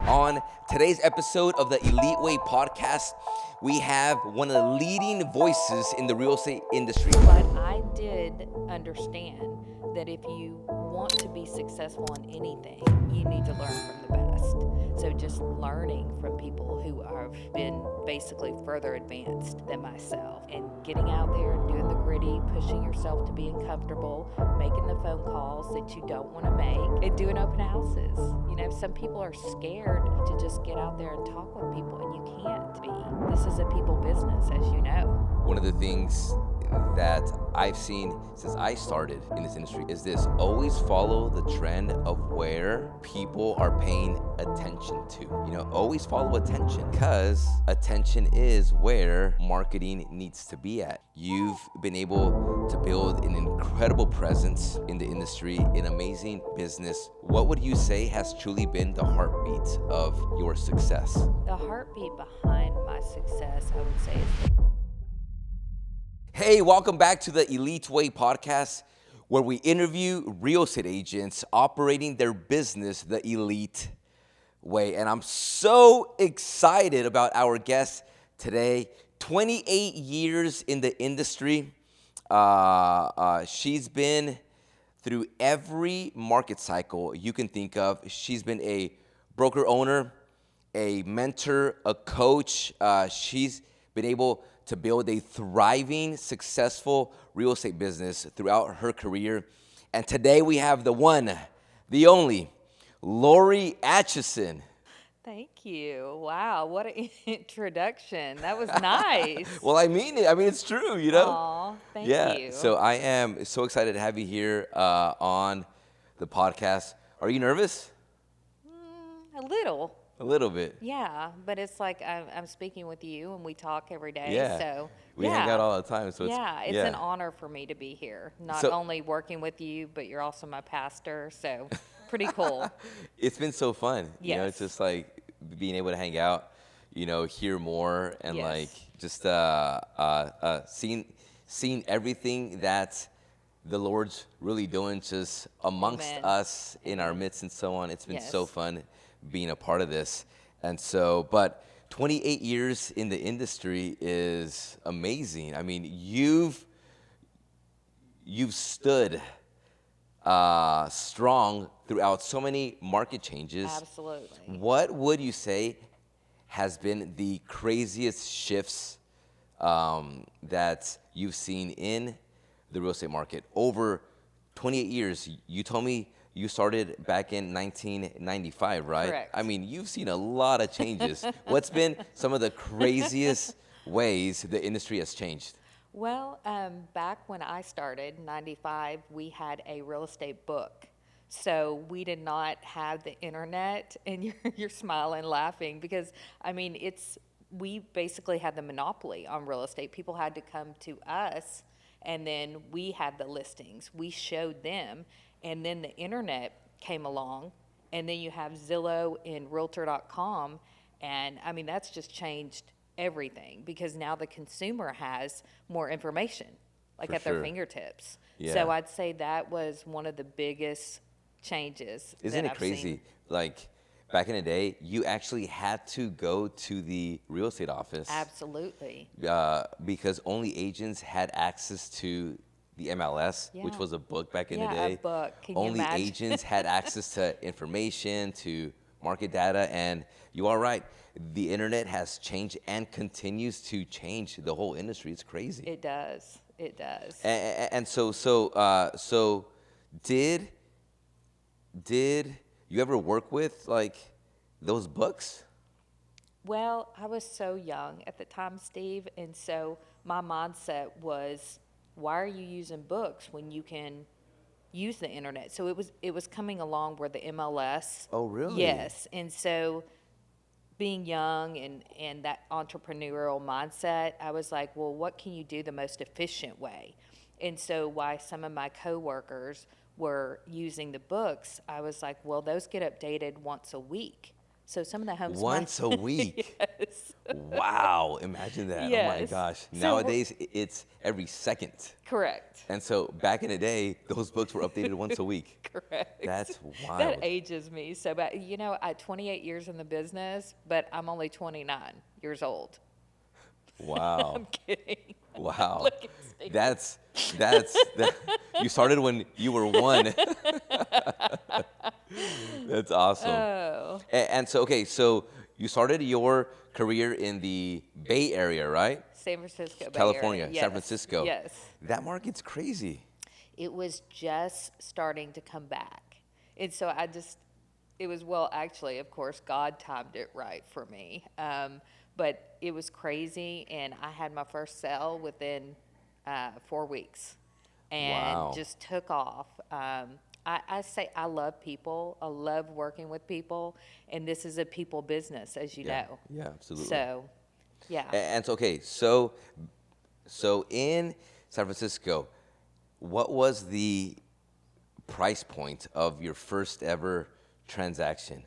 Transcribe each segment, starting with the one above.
On today's episode of the Elite Way podcast, we have one of the leading voices in the real estate industry. But I did understand that if you want to be successful in anything, you need to learn from the best. So just learning from people who have been basically further advanced than myself and getting out there and doing the gritty, pushing yourself to be uncomfortable, making the phone calls that you don't want to make, and doing open houses. You know, some people are scared to just get out there and talk with people, and you can't be. This is a people business, as you know. One of the things that I've seen since I started in this industry is this: always follow the trend of where people are paying attention to. You know, always follow attention, because attention is where marketing needs to be at. You've been able to build an incredible presence in the industry, an amazing business. What would you say has truly been the heartbeat of your success? The heartbeat behind my success, I would say, is Hey, welcome back to the Elite Way podcast, where we interview real estate agents operating their business the elite way. And I'm so excited about our guest today. 28 years in the industry. She's been through every market cycle you can think of. She's been a broker owner, a mentor, a coach. She's been able to build a thriving, successful real estate business throughout her career. And today we have the one, the only, Lori Atchison. Thank you. Wow, what an introduction. That was nice. Well, I mean it. I mean, it's true, you know? Aw, thank you. So I am so excited to have you here on the podcast. Are you nervous? A little. A little bit. Yeah, but it's like I'm speaking with you and we talk every day. Yeah. So We hang out all the time. So it's an honor for me to be here. Not only working with you, but you're also my pastor. So pretty cool. It's been so fun. Yes. You know, it's just like being able to hang out, you know, hear more, and Yes. like just seeing everything that the Lord's really doing just amongst Amen. us in our midst and so on. It's been so Yes. fun being a part of this. And so, but 28 years in the industry is amazing. I mean, you've stood strong throughout so many market changes. Absolutely. What would you say has been the craziest shifts that you've seen in the real estate market over 28 years? You told me you started back in 1995, right? Correct. I mean, you've seen a lot of changes. What's been some of the craziest ways the industry has changed? Well, back when I started, 95, we had a real estate book. So we did not have the internet, and you're smiling, laughing, because, I mean, we basically had the monopoly on real estate. People had to come to us, and then we had the listings. We showed them, and then the internet came along, and then you have Zillow and Realtor.com, and, I mean, that's just changed everything, because now the consumer has more information, like For at sure. their fingertips. Yeah. So I'd say that was one of the biggest changes. Isn't that it I've crazy? seen. Like back in the day, you actually had to go to the real estate office Absolutely. because only agents had access to the MLS, which Yeah. was a book back in the Yeah, day. a book. Can you Only imagine? agents had access to information, to market data, and you are right. The internet has changed and continues to change the whole industry. It's crazy. It does. It does. And so did you ever work with like those books? Well, I was so young at the time, Steve, and so my mindset was, why are you using books when you can use the internet? So it was coming along where the MLS. Oh, really? Yes, and so being young and that entrepreneurial mindset, I was like, well, what can you do the most efficient way? And so while some of my coworkers were using the books, I was like, well, those get updated once a week. So some of the homes Once a week. Yes. Wow, imagine that. Oh my Yes. gosh. So Nowadays, it's every second. Correct. And so back in the day, those books were updated once a week. Correct. That's That wild. ages me so bad. You know, I 28 years in the business, but I'm only 29 years old. Wow. I'm kidding. Wow. Look at Steve. That, you started when you were 1. That's awesome. Oh, And so, okay, so you started your career in the Bay Area, right? San Francisco Bay California, Area. San Yes. Francisco. Yes. That market's crazy. It was just starting to come back. And so it was, well, actually, of course, God timed it right for me. But it was crazy, and I had my first sale within 4 weeks and Wow. just took off. I say I love people. I love working with people, and this is a people business, as you Yeah. know. Yeah, absolutely. So, yeah. And so, okay, so in San Francisco, what was the price point of your first ever transaction?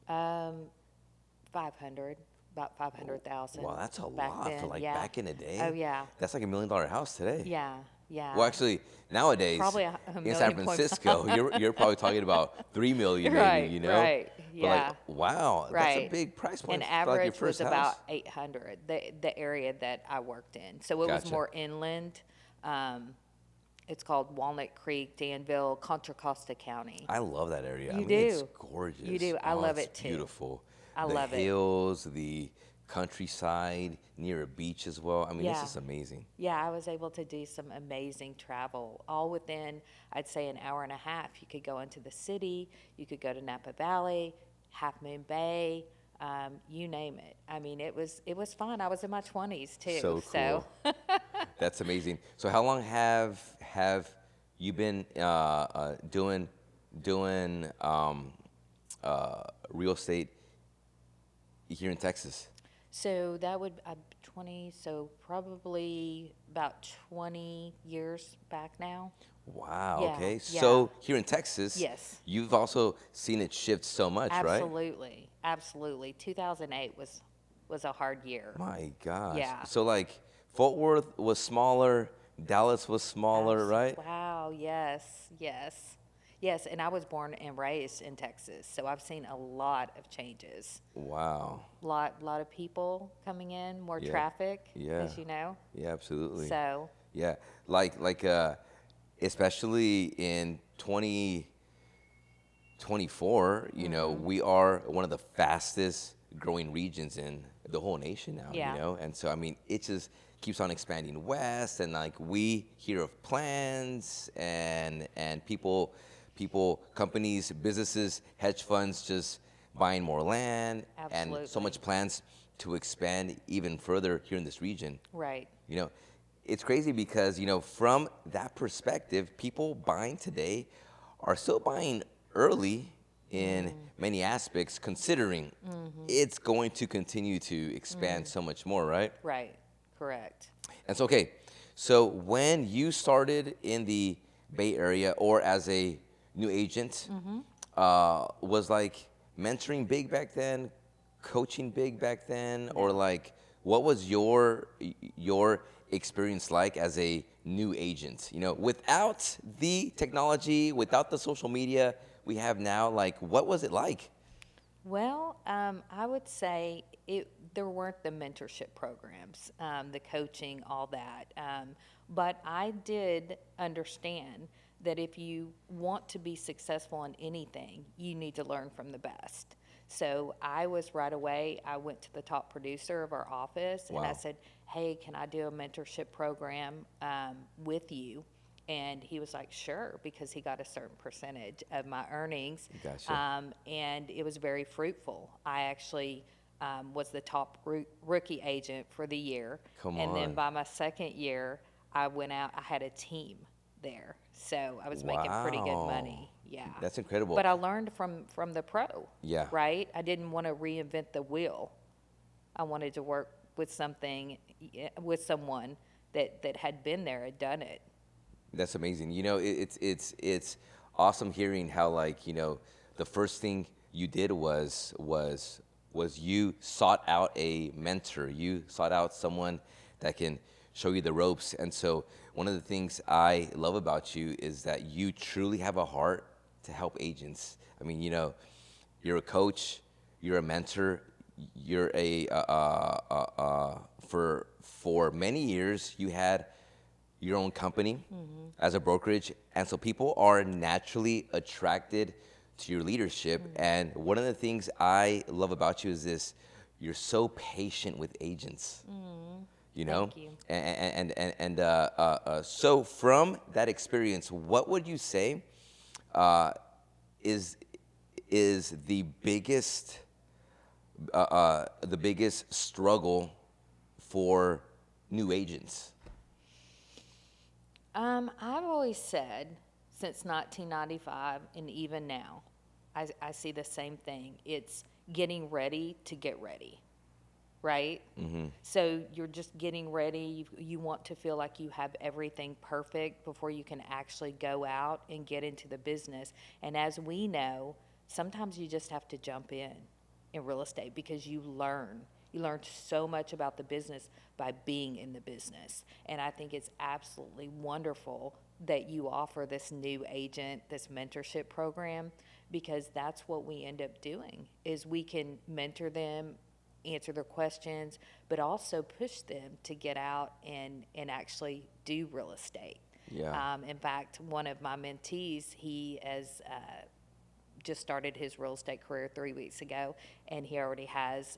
500, about 500,000. Wow, that's a back lot then. for like Yeah. back in the day. Oh, yeah. That's like $1 million house today. Yeah, yeah. Well, actually, nowadays Probably a in million San point Francisco, you're probably talking about 3 million, maybe, Right, you know? right, But like, yeah. wow, that's a Right. big price point And for like your average first was house. about 800, the area that I worked in. So it was Gotcha. more inland. It's called Walnut Creek, Danville, Contra Costa County. I love that area. I You mean, it's do. gorgeous. You do. I Oh, love it's it too. Beautiful. I the love it. hills, the countryside, near a beach as well. I mean, it's Yeah. just amazing. Yeah, I was able to do some amazing travel, all within, I'd say, an hour and a half. You could go into the city, you could go to Napa Valley, Half Moon Bay, you name it. I mean, it was fun. I was in my 20s too. So cool. That's amazing. So how long have you been doing real estate here in Texas? So that would 20. So probably about 20 years back now. Wow. Yeah, Okay. yeah. So here in Texas, Yes. you've also seen it shift so much, right? Absolutely, absolutely. 2008 was a hard year. My gosh. Yeah. So like Fort Worth was smaller, Dallas was smaller, right? Wow. Yes. Yes. Yes. And I was born and raised in Texas, so I've seen a lot of changes. Wow. Lot of people coming in, more Yeah. traffic, Yeah. as you know. Yeah, absolutely. So Yeah, like especially in 2024, you know, we are one of the fastest growing regions in the whole nation now, Yeah. you know? And so, I mean, it just keeps on expanding west, and like we hear of plans and people, companies, businesses, hedge funds just buying more land and so Absolutely. much plans to expand even further here in this region. right. You know, it's crazy because, you know, from that perspective, people buying today are still buying early in many aspects, considering it's going to continue to expand so much more, right? Right. Correct. And so, okay, so when you started in the Bay Area or as a new agent, was like mentoring big back then, coaching big back then, or like what was your experience like as a new agent? You know, without the technology, without the social media we have now, like what was it like? Well, I would say there weren't the mentorship programs, the coaching, all that. But I did understand that if you want to be successful in anything, you need to learn from the best. So I was right away, I went to the top producer of our office and I Wow. said, hey, can I do a mentorship program with you? And he was like, sure, because he got a certain percentage of my earnings. Gotcha. And it was very fruitful. I actually was the top rookie agent for the year. Come and then on. by my second year, I went out, I had a team there. So I was making pretty good Wow. money. Yeah. That's incredible. But I learned from the pro. Yeah. Right? I didn't want to reinvent the wheel. I wanted to work with someone that had been there, had done it. That's amazing. You know, it's awesome hearing how, like, you know, the first thing you did was you sought out a mentor. You sought out someone that can show you the ropes. And so one of the things I love about you is that you truly have a heart to help agents. I mean, you're a coach, you're a mentor, you're for many years you had your own company as a brokerage, and so people are naturally attracted to your leadership. And one of the things I love about you is this: you're so patient with agents. Thank you. So from that experience, what would you say is the biggest struggle for new agents? I've always said since 1995 and even now, I see the same thing. It's getting ready to get ready, right? So you're just getting ready. You want to feel like you have everything perfect before you can actually go out and get into the business. And as we know, sometimes you just have to jump in real estate because you learn. You learn so much about the business by being in the business. And I think it's absolutely wonderful that you offer this new agent, this mentorship program, because that's what we end up doing is we can mentor them, answer their questions, but also push them to get out and actually do real estate. Yeah. In fact, one of my mentees, he has just started his real estate career 3 weeks ago, and he already has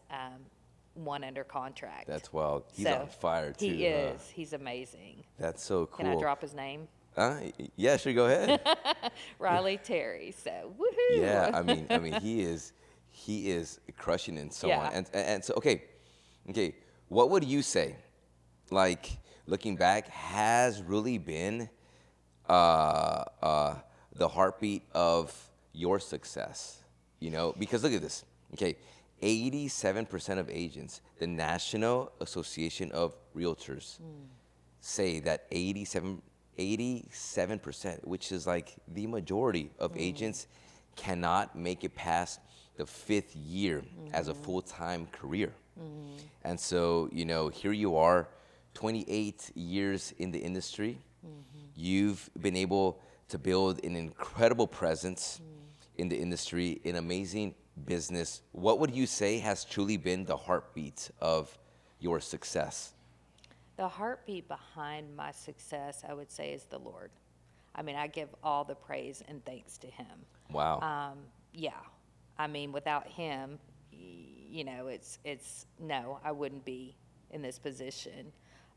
one under contract. That's wild. He's So, on fire too. He is. He's amazing. That's so cool. Can I drop his name? Yeah, sure. Go ahead. Riley Terry. So woohoo! Yeah, I mean, he is crushing and so Yeah. on. And so, okay, what would you say, like looking back, has really been the heartbeat of your success? Because look at this. 87% of agents, the National Association of Realtors, say that 87%, which is like the majority of agents, cannot make it past the 5th year as a full-time career. And so, here you are, 28 years in the industry. You've been able to build an incredible presence in the industry, an amazing business. What would you say has truly been the heartbeat of your success? The heartbeat behind my success, I would say, is the Lord. I mean, I give all the praise and thanks to Him. Wow. Yeah. I mean, without Him, no, I wouldn't be in this position.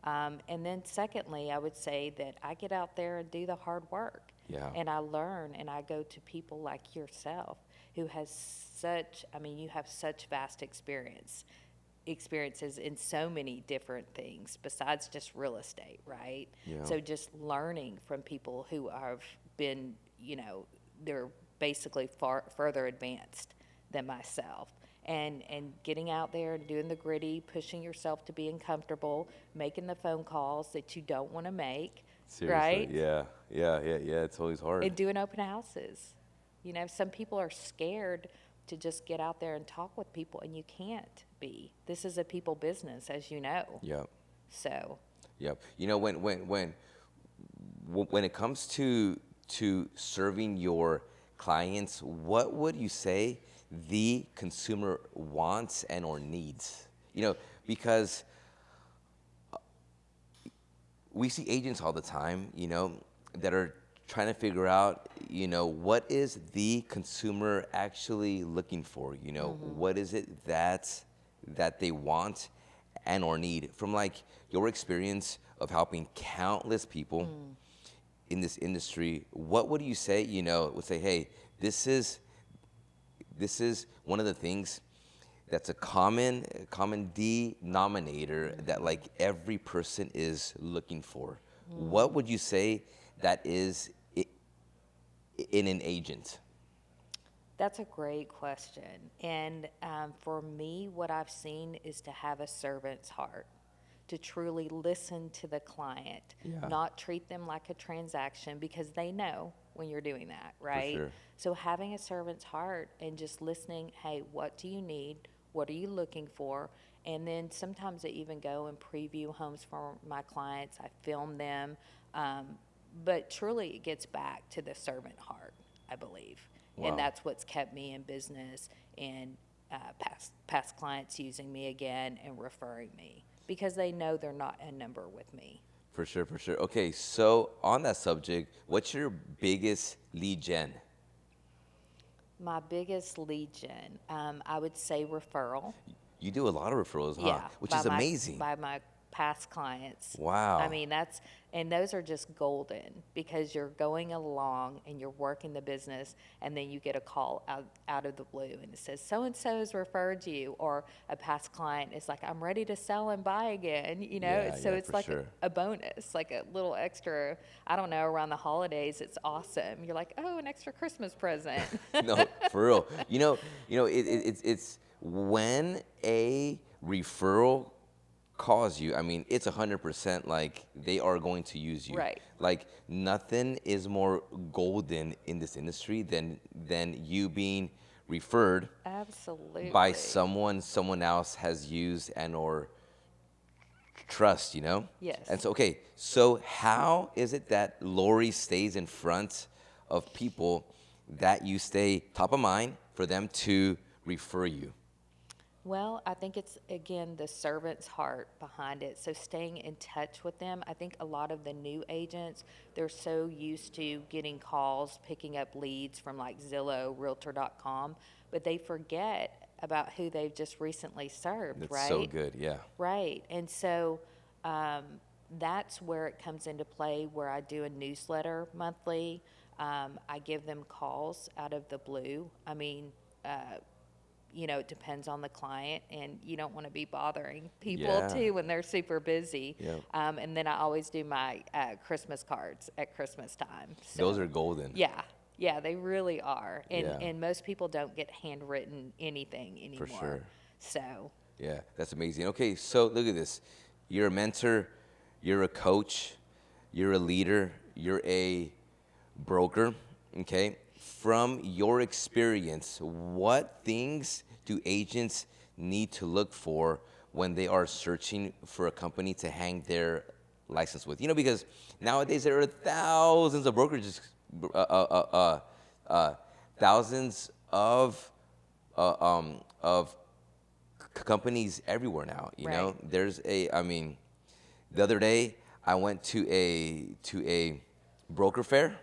And then secondly, I would say that I get out there and do the hard work. Yeah. And I learn, and I go to people like yourself who has you have such vast experiences in so many different things besides just real estate, right? Yeah. So just learning from people who have been, they're basically further advanced than myself. And getting out there and doing the gritty, pushing yourself to be uncomfortable, making the phone calls that you don't want to make, Seriously. right? Yeah. It's always hard. And doing open houses. Some people are scared to just get out there and talk with people, and you can't be. This is a people business, as you know. Yep. So. Yep. When it comes to serving your clients, what would you say the consumer wants and or needs? Because we see agents all the time, that are trying to figure out, what is the consumer actually looking for? What is it that they want and or need? From like your experience of helping countless people in this industry, what would you say, would say, hey, this is one of the things that's a common denominator that like every person is looking for. What would you say that is in an agent? That's a great question. And for me, what I've seen is to have a servant's heart, to truly listen to the client, Yeah. not treat them like a transaction, because they know when you're doing that, For right? sure. So having a servant's heart and just listening, hey, what do you need? What are you looking for? And then sometimes I even go and preview homes for my clients. I film them. But truly, it gets back to the servant heart, I believe. Wow. And that's what's kept me in business and past clients using me again and referring me because they know they're not a number with me. For sure, for sure. Okay, so on that subject, what's your biggest lead gen? My biggest lead gen, I would say referral. You do a lot of referrals, huh? Yeah, Which by is amazing. by my past clients. Wow. I mean, and those are just golden because you're going along and you're working the business, and then you get a call out of the blue and it says, so-and-so has referred you, or a past client is like, I'm ready to sell and buy again, you know? Yeah, So yeah, it's for like sure. a bonus, like a little extra, I don't know, around the holidays, it's awesome. You're like, oh, an extra Christmas present. No, for real. It's when a referral calls you, I mean, it's 100% like they are going to use you. Right. Like nothing is more golden in this industry than you being referred Absolutely. by someone else has used and or trust, you know? Yes. And so, okay, so how is it that Lori stays in front of people, that you stay top of mind for them to refer you? Well, I think it's, again, the servant's heart behind it. So staying in touch with them. I think a lot of the new agents, they're so used to getting calls, picking up leads from like Zillow, Realtor.com, but they forget about who they've just recently served, That's right? so good, yeah. Right. And so that's where it comes into play, where I do a newsletter monthly. I give them calls out of the blue. I mean, it depends on the client, and you don't want to be bothering people Yeah. too when they're super busy. Yeah. And then I always do my Christmas cards at Christmas time. So, Those are golden. yeah, they really are. And Yeah. and most people don't get handwritten anything anymore. sure. So Yeah, that's amazing. Okay, so look at this. You're a mentor, you're a coach, you're a leader, you're a broker, okay? From your experience, what things do agents need to look for when they are searching for a company to hang their license with? Because nowadays there are thousands of brokerages, thousands of companies everywhere now. You know, Right. there's the other day I went to a broker fair,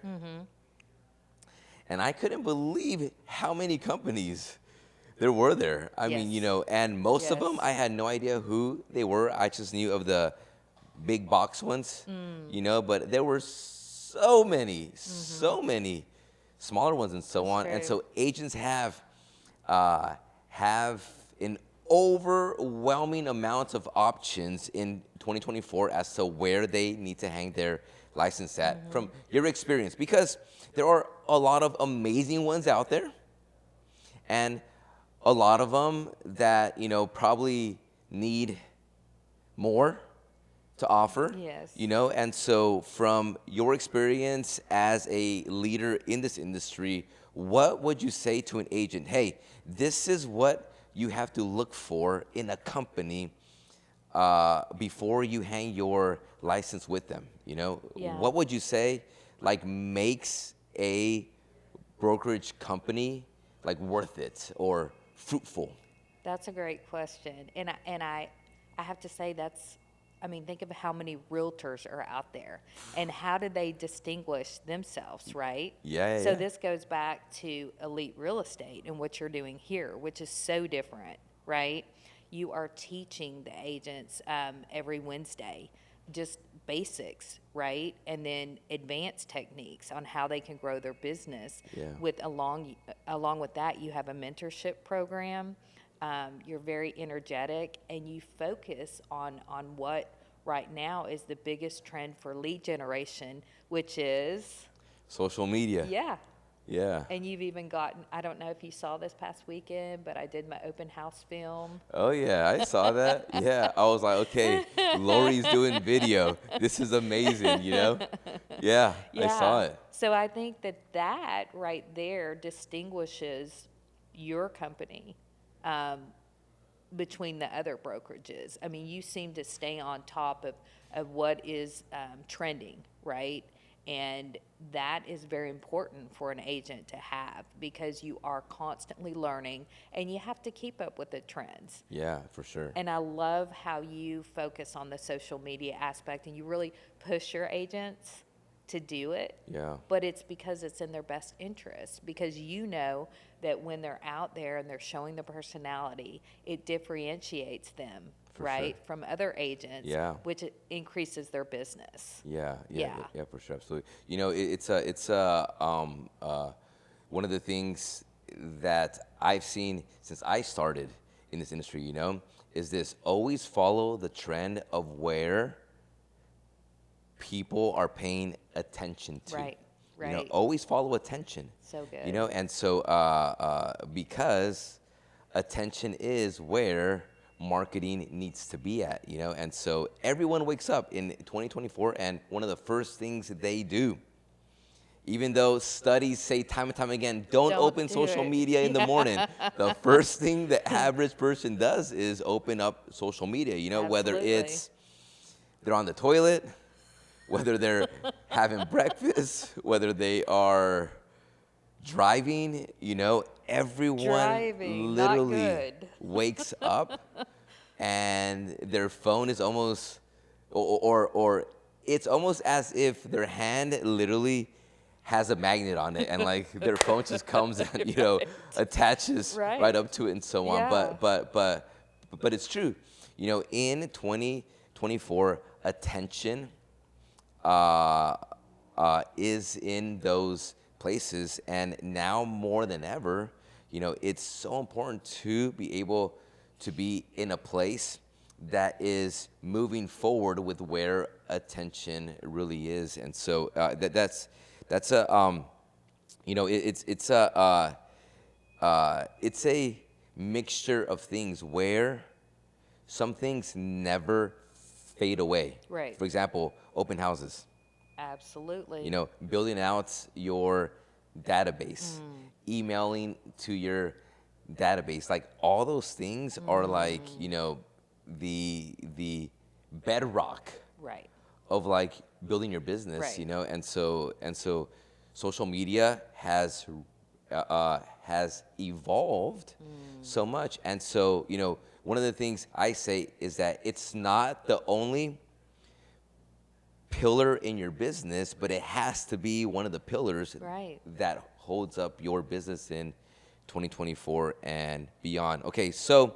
and I couldn't believe how many companies there were there. I mean, Yes. and most of them Yes. I had no idea who they were. I just knew of the big box ones, but there were so many smaller ones and so on. And true. so agents have an overwhelming amount of options in 2024 as to where they need to hang their license at from your experience, because there are a lot of amazing ones out there, and a lot of them that probably need more to offer. Yes. And so from your experience as a leader in this industry, what would you say to an agent? Hey, this is what you have to look for in a company before you hang your license with them. Yeah. What would you say makes a brokerage company worth it or fruitful? That's a great question. And I have to say think of how many realtors are out there and how do they distinguish themselves, right? Yeah. So this goes back to elite real estate and what you're doing here, which is so different, right? You are teaching the agents every Wednesday just basics, right? And then advanced techniques on how they can grow their business. Yeah. Along with that, you have a mentorship program. You're very energetic, and you focus on what right now is the biggest trend for lead generation, which is Social media. Yeah. And you've even gotten, I don't know if you saw this past weekend, but I did my open house film. Oh yeah, I saw that. Yeah, I was like, okay, Lori's doing video. This is amazing, Yeah, I saw Yeah. it. So I think that that right there distinguishes your company between the other brokerages. I mean, you seem to stay on top of what is trending, right? And that is very important for an agent to have because you are constantly learning and you have to keep up with the trends. Yeah, for sure. And I love how you focus on the social media aspect and you really push your agents to do it. Yeah. But it's because it's in their best interest because you know that when they're out there and they're showing the personality, it differentiates them, For right, sure. from other agents, Yeah. which increases their business. Yeah, for sure, absolutely. You know, one of the things that I've seen since I started in this industry, is this: always follow the trend of where people are paying attention to. Right, right. Always follow attention. So good. And so because attention is where marketing needs to be at, and so everyone wakes up in 2024 and one of the first things that they do, even though studies say time and time again, don't open do social it. media in the morning. The first thing the average person does is open up social media, whether Absolutely. it's they're on the toilet, whether they're having breakfast, whether they are driving, everyone Driving, not literally good. wakes up and their phone is almost, or it's almost as if their hand literally has a magnet on it and like their phone just comes and, attaches Right. right up to it and so on. Yeah. But it's true, in 2024, attention is in those places, and now more than ever, it's so important to be able to be in a place that is moving forward with where attention really is, and so that's a it's a mixture of things where some things never fade away. Right. For example, open houses. Absolutely. Building out your database, emailing to your database, like all those things are like, the bedrock Right. of like building your business, Right. and so social media has evolved so much, and so one of the things I say is that it's not the only pillar in your business, but it has to be one of the pillars Right. that holds up your business in 2024 and beyond. Okay, so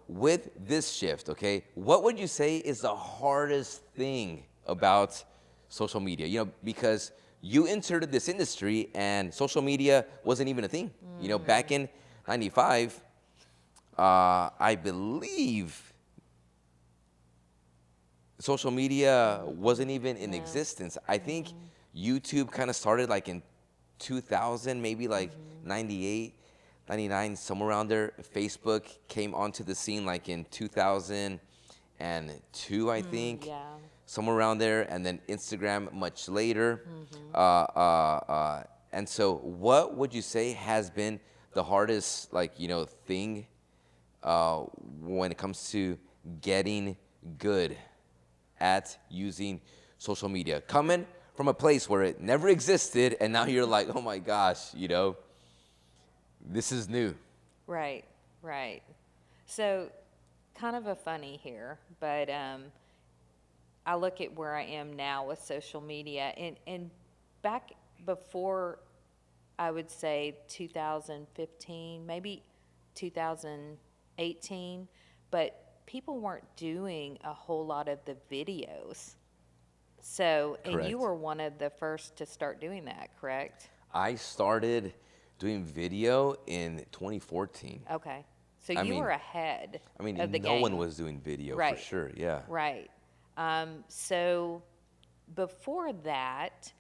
with this shift, okay, what would you say is the hardest thing about social media? Because you entered this industry and social media wasn't even a thing. Back in 95, I believe social media wasn't even in existence. I think YouTube kind of started like in 2000, maybe like 98, 99, somewhere around there. Facebook came onto the scene like in 2002, I think. Yeah. Somewhere around there, and then Instagram much later. And so what would you say has been the hardest, thing when it comes to getting good at using social media? Coming from a place where it never existed, and now you're like, oh my gosh, this is new. Right, right. So, kind of a funny here, but I look at where I am now with social media, and back before, I would say 2015, maybe 2018, but people weren't doing a whole lot of the videos. So, and Correct. you were one of the first to start doing that, correct? I started doing video in 2014. Okay. So I you mean- were ahead I mean, of the no game. one was doing video Right. for sure, yeah. Right. So before that,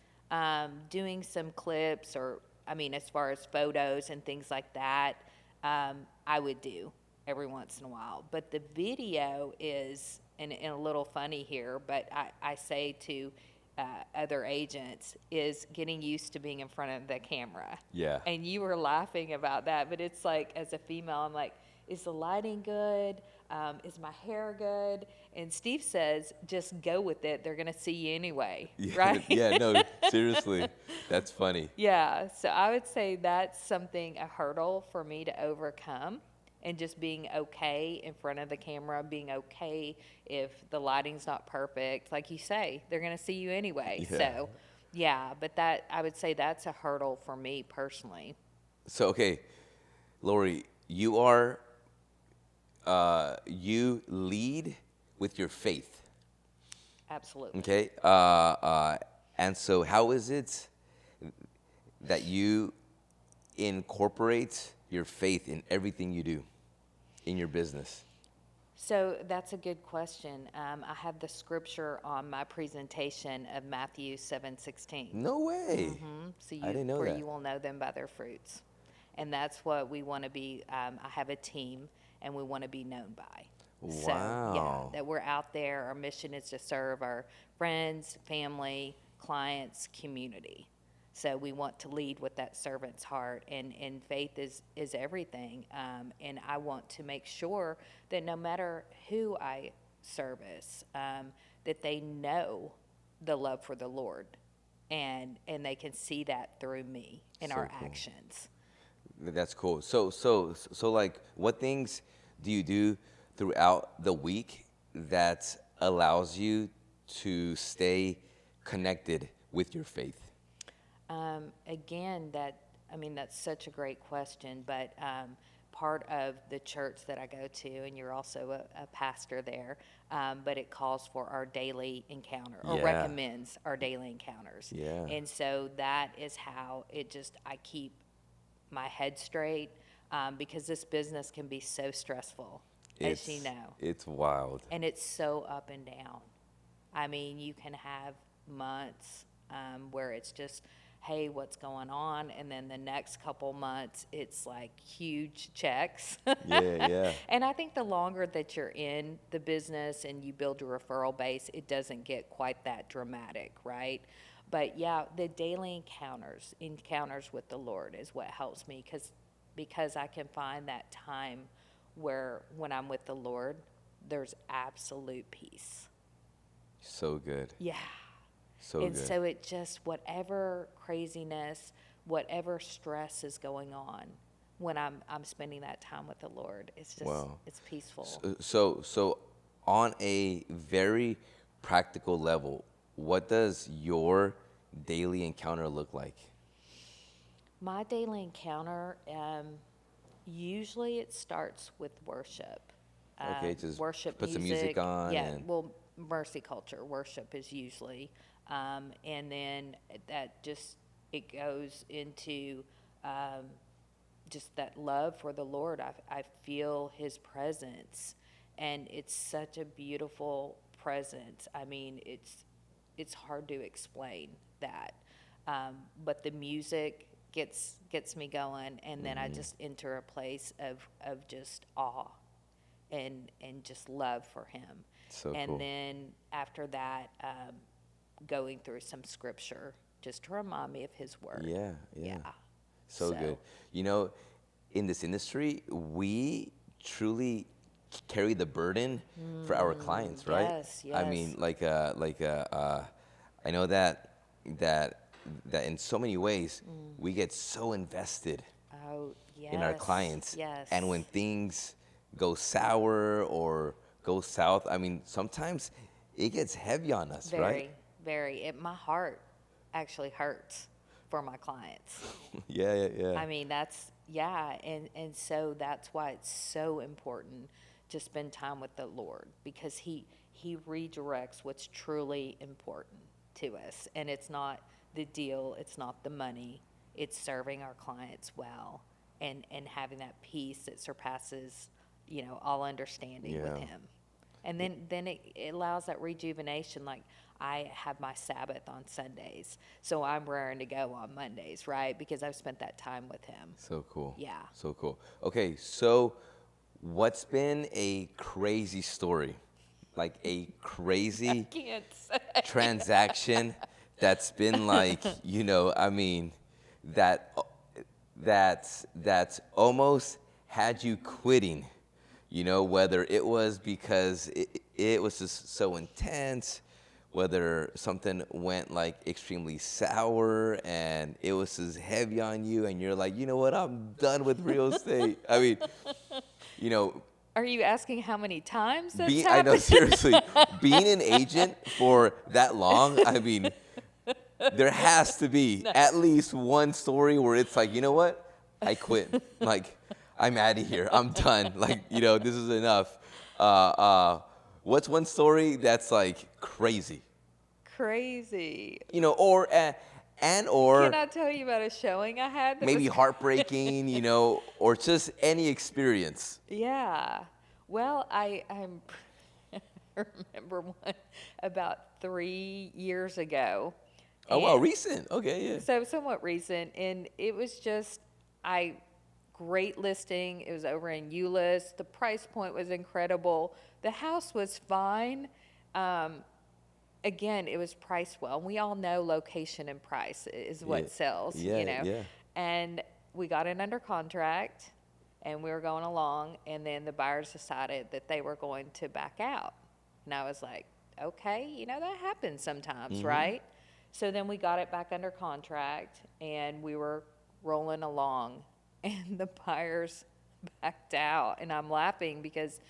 doing some clips or, as far as photos and things like that, I would do every once in a while. But the video is, and a little funny here, but I say to other agents is getting used to being in front of the camera. Yeah. And you were laughing about that, but it's like, as a female, I'm like, is the lighting good? Is my hair good? And Steve says, just go with it. They're going to see you anyway, Yeah, right? yeah, no, seriously. That's funny. Yeah, so I would say that's something, a hurdle for me to overcome, and just being okay in front of the camera, being okay if the lighting's not perfect. Like you say, they're going to see you anyway. Yeah. So, yeah, but that, I would say that's a hurdle for me personally. So, okay, Lori, you lead with your faith. Absolutely. Okay. And so how is it that you incorporate your faith in everything you do in your business? So that's a good question. I have the scripture on my presentation of Matthew 7:16. No way. So I didn't know for that. you will know them by their fruits. And that's what we want to be. I have a team, and we want to be known by. So, Wow. yeah, that we're out there. Our mission is to serve our friends, family, clients, community. So we want to lead with that servant's heart, and faith is everything. And I want to make sure that no matter who I service, that they know the love for the Lord, and they can see that through me in So our cool. actions. That's cool. So like, what things do you do throughout the week that allows you to stay connected with your faith? Again, that's such a great question, but part of the church that I go to, and you're also a pastor there, but it calls for our daily encounter, or Yeah. recommends our daily encounters. Yeah. And so that is how I keep my head straight, because this business can be so stressful, as you know. It's wild. And it's so up and down. I mean, you can have months where it's just, hey, what's going on? And then the next couple months, it's like huge checks. Yeah, yeah. And I think the longer that you're in the business and you build your referral base, it doesn't get quite that dramatic, right? But yeah, the daily encounters with the Lord is what helps me, because I can find that time where when I'm with the Lord, there's absolute peace. So good. Yeah. So And good. so it just, whatever craziness, whatever stress is going on, when I'm spending that time with the Lord, it's just, Wow. it's peaceful. So on a very practical level, what does your daily encounter look like? My daily encounter, usually it starts with worship. Okay, just worship put some music on Yeah, and- well, mercy culture worship is usually, and then that just, it goes into just that love for the Lord. I feel His presence, and it's such a beautiful presence. I mean, it's hard to explain that, but the music gets me going, and then I just enter a place of just awe and just love for Him. So and cool. then after that, going through some scripture just to remind me of His word. Yeah. Yeah. So good. You know, in this industry, we truly carry the burden for our clients, right? yes, I yes. mean, I know that in so many ways we get so invested Oh, yes. in our clients, Yes. and when things go sour or go south, I mean, sometimes it gets heavy on us, very, right? very. My heart actually hurts for my clients. Yeah. I mean, and so that's why it's so important to spend time with the Lord, because He redirects what's truly important to us. And it's not the deal, it's not the money, it's serving our clients well, and having that peace that surpasses, all understanding with Yeah. Him. And then it allows that rejuvenation. Like, I have my Sabbath on Sundays, so I'm raring to go on Mondays, right? Because I've spent that time with Him. So cool. Yeah. So cool. Okay, so what's been a crazy story like a crazy Can't say. transaction that's been like, I mean, that that's almost had you quitting, whether it was because it was just so intense, whether something went like extremely sour and it was just heavy on you and you're like, you know what, I'm done with real estate. I mean, you know, Are you asking how many times that's I know, happened? seriously, being an agent for that long, I mean, there has to be at least one story where it's like, you know what, I quit. Like, I'm out of here. I'm done. Like, this is enough. What's one story that's like crazy? Crazy. Or Can I tell you about a showing I had that maybe was heartbreaking, or just any experience. Yeah. Well, I'm remember one about 3 years ago. Oh, wow, and recent. Okay, yeah. So somewhat recent, and it was just great listing. It was over in Euless. The price point was incredible. The house was fine. Again, it was priced well. We all know location and price is what sells, Yeah. And we got it under contract, and we were going along, and then the buyers decided that they were going to back out. And I was like, okay, that happens sometimes, right? So then we got it back under contract, and we were rolling along, and the buyers backed out. And I'm laughing because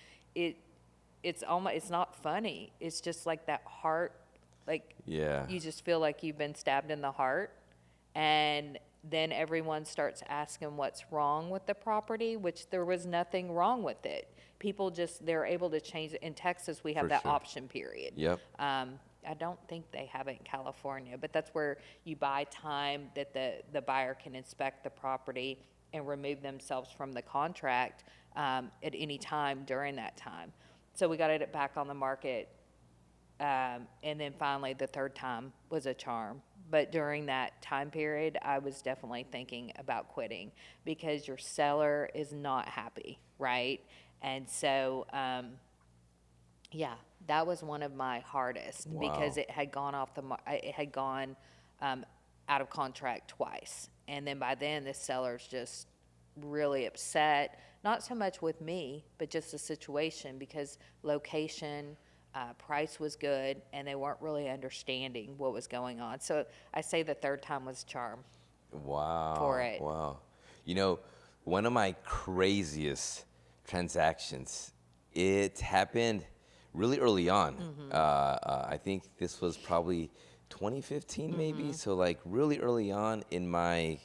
it's not funny. It's just like that heart, like you just feel like you've been stabbed in the heart. And then everyone starts asking what's wrong with the property, which there was nothing wrong with it. People they're able to change it. In Texas, we have For that sure. option period. Yep. I don't think they have it in California, but that's where you buy time that the buyer can inspect the property and remove themselves from the contract at any time during that time. So we got it back on the market, and then finally the third time was a charm. But during that time period, I was definitely thinking about quitting because your seller is not happy, right? And so, that was one of my hardest because Wow. it had gone it had gone out of contract twice. And then by then, the seller's just really upset, not so much with me, but just the situation because location, price was good, and they weren't really understanding what was going on. So I say the third time was charm Wow. for it. Wow. One of my craziest transactions, it happened really early on. I think this was probably 2015 maybe. So like really early on in my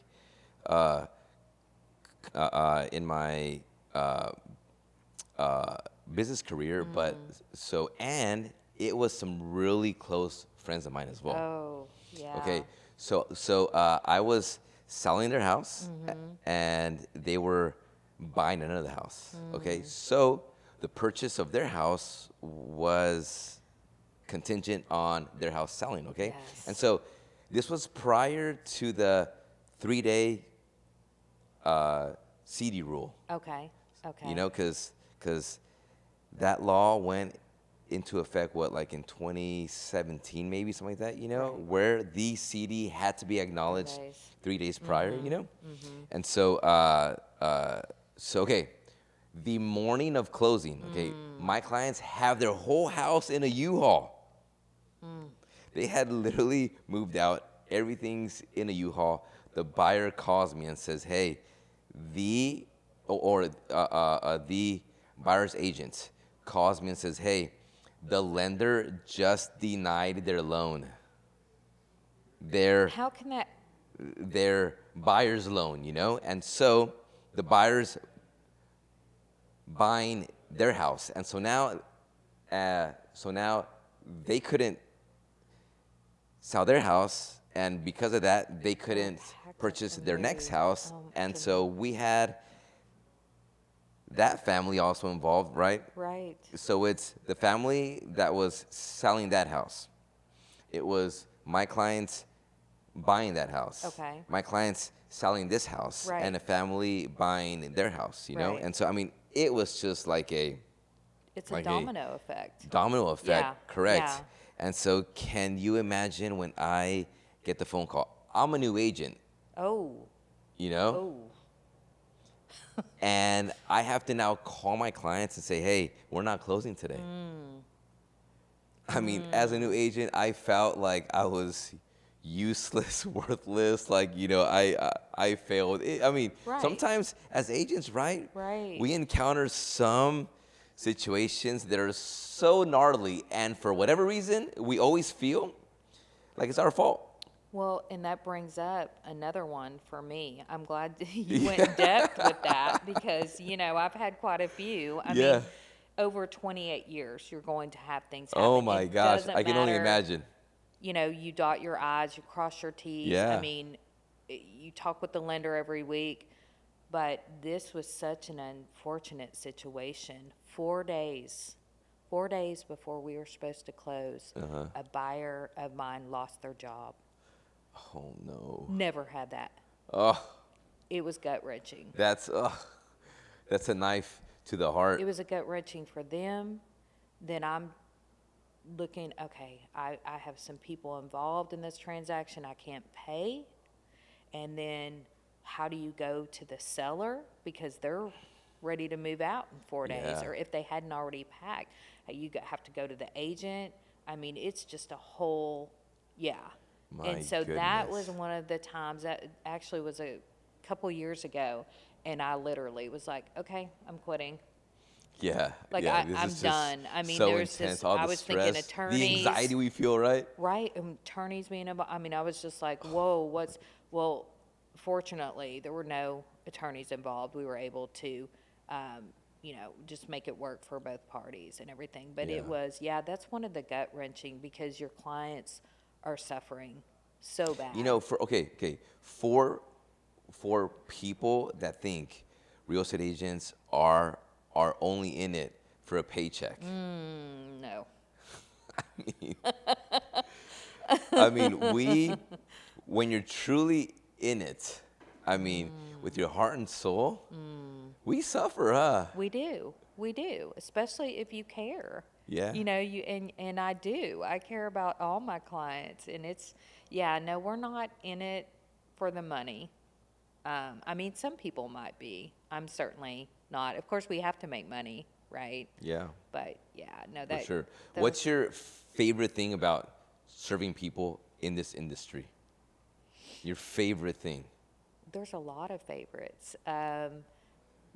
business career, and it was some really close friends of mine as well. Oh, yeah. Okay, so I was selling their house, and they were buying another house. Okay, so the purchase of their house was contingent on their house selling. Okay, Yes. and so this was prior to the 3-day CD rule. Okay. Because that law went into effect, like in 2017, maybe something like that, where the CD had to be acknowledged 3 days prior, And so, okay, the morning of closing, okay, my clients have their whole house in a U-Haul. They had literally moved out, everything's in a U-Haul. The buyer calls me and says, hey, the buyer's agent calls me and says, hey, the lender just denied their loan. How can that? Their buyer's loan, And so the buyer's buying their house. And so now they couldn't sell their house, and because of that, they couldn't purchase their next house. Oh, my And goodness. so we had that family also involved, right? Right. So it's the family that was selling that house. It was my clients buying that house. Okay. My clients selling this house. Right. And a family buying their house, Right. And so, I mean, it was just like It's a Like domino effect. domino effect, Yeah, correct. yeah. And so can you imagine when I get the phone call? I'm a new agent, Oh, you know? oh. And I have to now call my clients and say, hey, we're not closing today. I mean, as a new agent, I felt like I was useless, worthless. Like, I failed. I mean, Right. sometimes as agents, right? Right. We encounter some situations that are so gnarly, and for whatever reason, we always feel like it's our fault. Well, and that brings up another one for me. I'm glad you went in depth with that because, I've had quite a few. I Yeah. mean, over 28 years, you're going to have things happen. Oh my It gosh, doesn't I can only matter, imagine. You dot your I's, you cross your T's. I Yeah. mean, you talk with the lender every week. But this was such an unfortunate situation. 4 days before we were supposed to close, a buyer of mine lost their job. Oh no. Never had that. Oh, It was gut wrenching. that's a knife to the heart. It was a gut wrenching for them. Then I'm looking, okay, I have some people involved in this transaction I can't pay. And then how do you go to the seller? Because they're ready to move out in 4 days. Yeah. Or if they hadn't already packed, have to go to the agent. I mean, it's just a whole, yeah. My And so that goodness. was one of the times that actually was a couple years ago. And I literally was like, okay, I'm quitting. Yeah. Like, yeah, this I'm is just done. I mean, so there's intense. this, All I the was stress, thinking attorneys. the anxiety we feel, right? Right, attorneys being involved. I mean, I was just like, whoa, well, fortunately, there were no attorneys involved. We were able to, just make it work for both parties and everything. But Yeah. it was, that's one of the gut wrenching because your clients are suffering so bad. For people that think real estate agents are only in it for a paycheck. No. I mean, when you're truly in it, with your heart and soul, we suffer, huh? We do, especially if you care. Yeah. And I do. I care about all my clients, and no, we're not in it for the money. Some people might be. I'm certainly not. Of course, we have to make money, right? Yeah. But no, For that sure. that What's was- your favorite thing about serving people in this industry? Your favorite thing? There's a lot of favorites.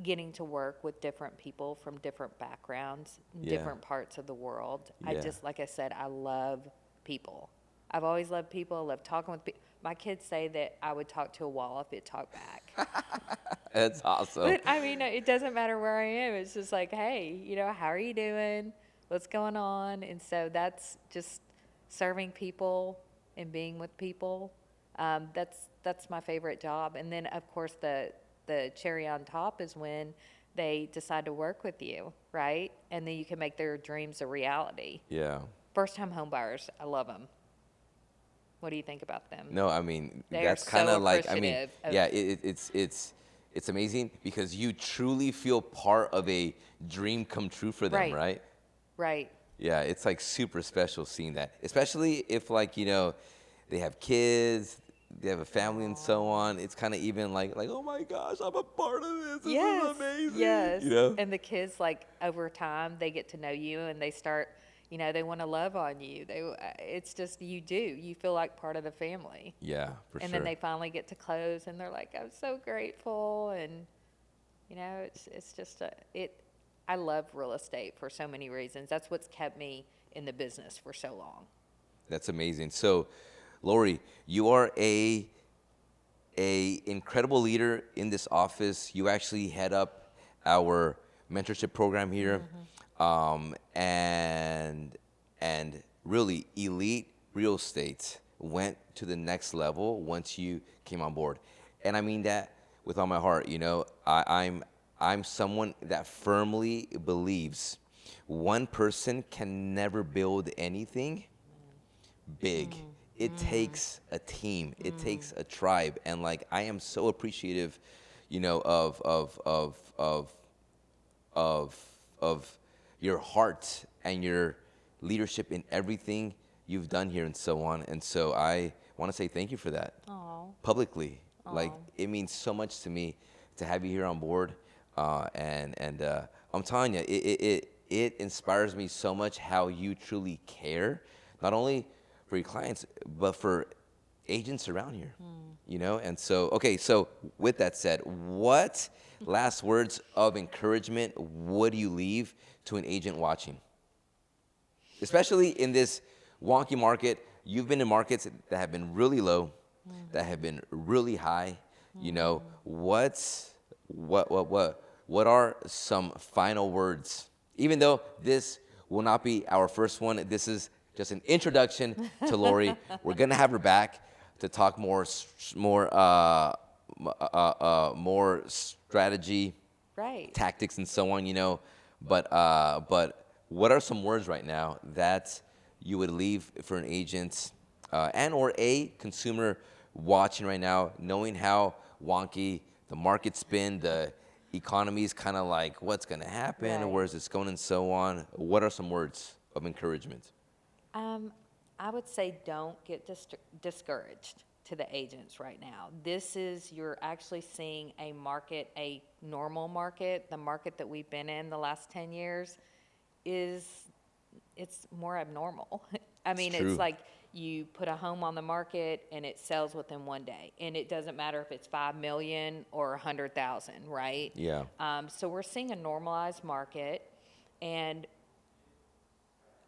Getting to work with different people from different backgrounds, Yeah. different parts of the world. Yeah. Like I said, I love people. I've always loved people. I love talking with people. My kids say that I would talk to a wall if it talked back. That's awesome. But it doesn't matter where I am. It's just like, hey, how are you doing? What's going on? And so that's just serving people and being with people. That's my favorite job. And then of course the cherry on top is when they decide to work with you, right? And then you can make their dreams a reality. Yeah. First time home buyers, I love them. What do you think about them? No, They that's are so kind of like, appreciative of- yeah, it's amazing because you truly feel part of a dream come true for them, right? Right. Yeah, it's like super special seeing that, especially if they have kids, they have a family and so on. It's kind of even like, oh my gosh, I'm a part of this. This is amazing. Yes. You know? And the kids, over time, they get to know you and they start, they want to love on you. It's just, you feel like part of the family. Yeah, for And sure. then they finally get to close and they're like, I'm so grateful. And, it's just, I love real estate for so many reasons. That's what's kept me in the business for so long. That's amazing. So, Lori, you are a incredible leader in this office. You actually head up our mentorship program here, and really elite real estate went to the next level once you came on board, and I mean that with all my heart. I'm someone that firmly believes one person can never build anything big. It takes a team. It takes a tribe, and I am so appreciative, of your heart and your leadership in everything you've done here and so on. And so I want to say thank you for that. Aw. Publicly. Like, Aw. it means so much to me to have you here on board. And I'm telling you, it inspires me so much how you truly care, not only for your clients, but for agents around here, you know? And so, okay, so with that said, what last words of encouragement would you leave to an agent watching? Especially in this wonky market. You've been in markets that have been really low, that have been really high. You know, what are some final words? Even though this will not be our first one, this is just an introduction to Lori. We're gonna have her back to talk more strategy, Right. tactics, and so on. You know, but what are some words right now that you would leave for an agent and or a consumer watching right now, knowing how wonky the market's been, the economy's kind of like, what's going to happen, Right. where's this going, and so on? What are some words of encouragement? I would say don't get discouraged to the agents right now. You're actually seeing a market, a normal market. The market that we've been in the last 10 years it's more abnormal. I mean, It's true. it's like you put a home on the market and it sells within one day. And it doesn't matter if it's 5 million or 100,000, right? Yeah. So we're seeing a normalized market, and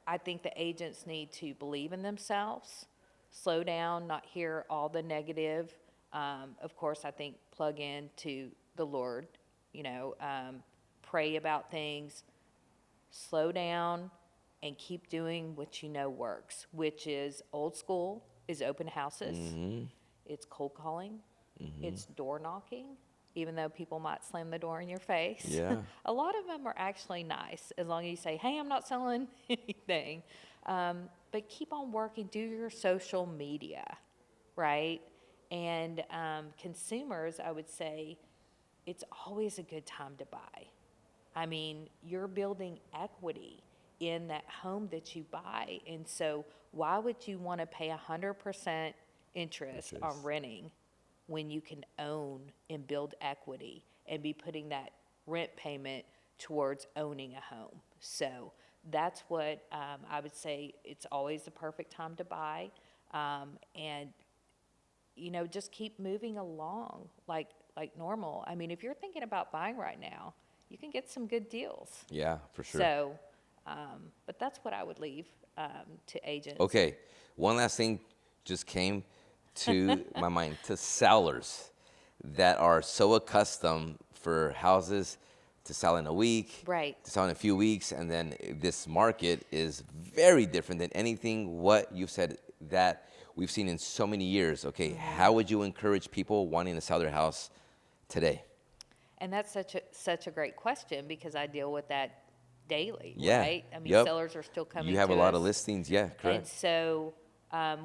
I think the agents need to believe in themselves, slow down, not hear all the negative. Of course, I think plug in to the Lord, pray about things, slow down, and keep doing what you know works, which is old school, is open houses. It's cold calling. It's door knocking, even though people might slam the door in your face. Yeah. A lot of them are actually nice, as long as you say, hey, I'm not selling anything. But keep on working, do your social media, right? And consumers, I would say, it's always a good time to buy. I mean, you're building equity in that home that you buy. And so why would you want to pay 100% interest on renting when you can own and build equity and be putting that rent payment towards owning a home? So that's what I would say. It's always the perfect time to buy. And, just keep moving along like normal. I mean, if you're thinking about buying right now, you can get some good deals. Yeah, for sure. So, but that's what I would leave to agents. Okay, one last thing just came to my mind, to sellers that are so accustomed for houses to sell in a week, Right. to sell in a few weeks, and then this market is very different than anything what you've said that we've seen in so many years. Okay, how would you encourage people wanting to sell their house today? And that's such a great question, because I deal with that daily, Yeah. right? I mean, Yep. sellers are still coming to us. You have a lot of listings, yeah, And correct. so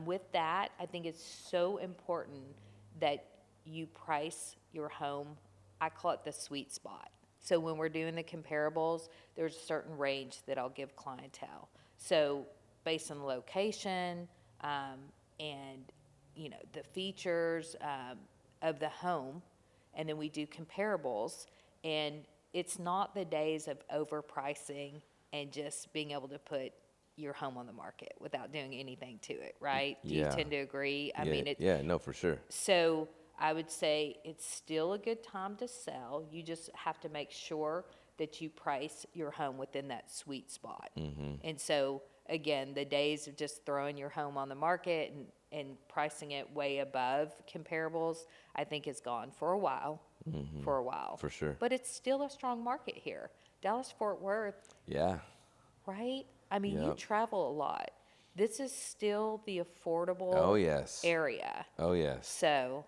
with that, I think it's so important that you price your home. I call it the sweet spot. So when we're doing the comparables, there's a certain range that I'll give clientele. So based on the location and, the features of the home, and then we do comparables, and it's not the days of overpricing and just being able to put your home on the market without doing anything to it, right? Do you Yeah. tend to agree? I Yeah, mean, yeah, no, for sure. so I would say it's still a good time to sell. You just have to make sure that you price your home within that sweet spot. And so, again, the days of just throwing your home on the market and pricing it way above comparables, I think is gone for a while. For sure. But it's still a strong market here. Dallas-Fort Worth, Yeah. right? I mean, you Yep. travel a lot. This is still the affordable Oh, yes. area. Oh, yes. So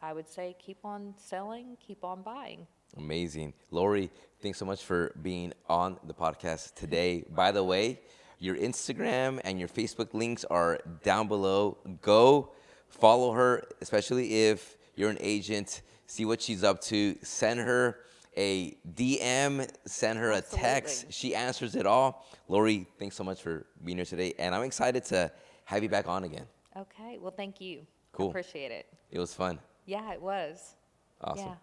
I would say, keep on selling, keep on buying. Amazing. Lori, thanks so much for being on the podcast today. By the way, your Instagram and your Facebook links are down below. Go follow her, especially if you're an agent. See what she's up to. Send her a DM, send her a text. Absolutely. She answers it all. Lori, thanks so much for being here today. And I'm excited to have you back on again. Okay. Well, thank you. Cool. Appreciate it. It was fun. Yeah, it was. Awesome. Yeah.